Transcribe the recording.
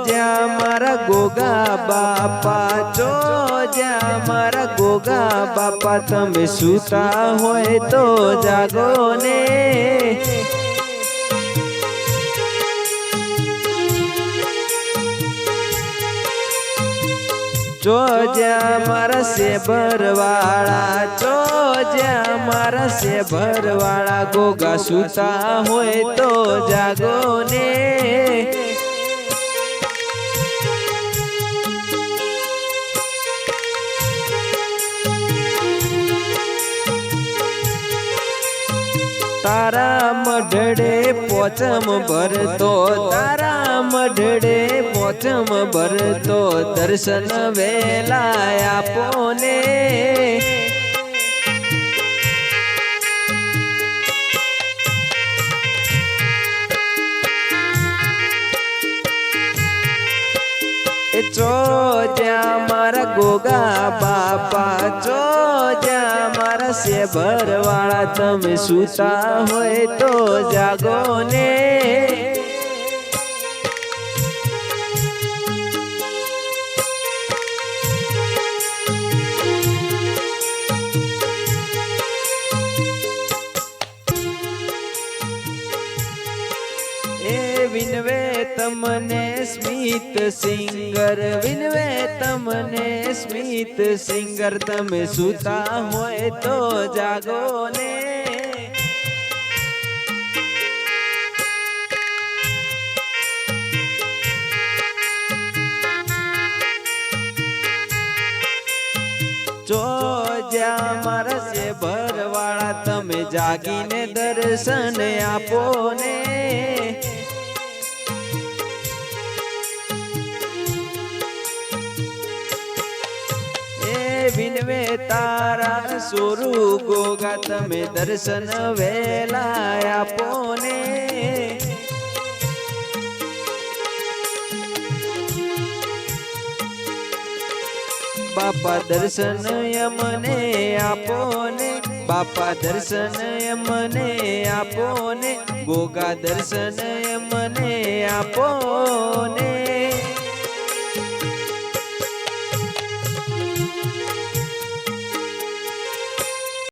ज्या मारा गोगा बापा जो ज्या मारा गोगा बापा तमे सूता होय तो जागो ने जो ज्या मारा से भरवाड़ा जो ज्या मारा से भरवाड़ा गोगा सूता होय तो जागो ने तारा मढड़े पोचम भरतो तारा मढड़े पोचम भरतो दर्शन वेला आपोने चो ज्या मारा गोगा बापा चो ज्या मारा से भरवाड़ा तमे सूता होय तो जागो ने विनवे तमने स्मित सिंगर विनवे तमने स्मित सिंगर तमे सूता होय तो जागो ने जो ज्या मारा से भरवाड़ा तमे जागीने दर्शन आपो ने विनवे तारा सोरू गोगा तमे दर्शन वेला आपोने बापा दर्शन यमने आपोने बापा दर्शन यमने आपोने गोगा दर्शन यमने आपोने।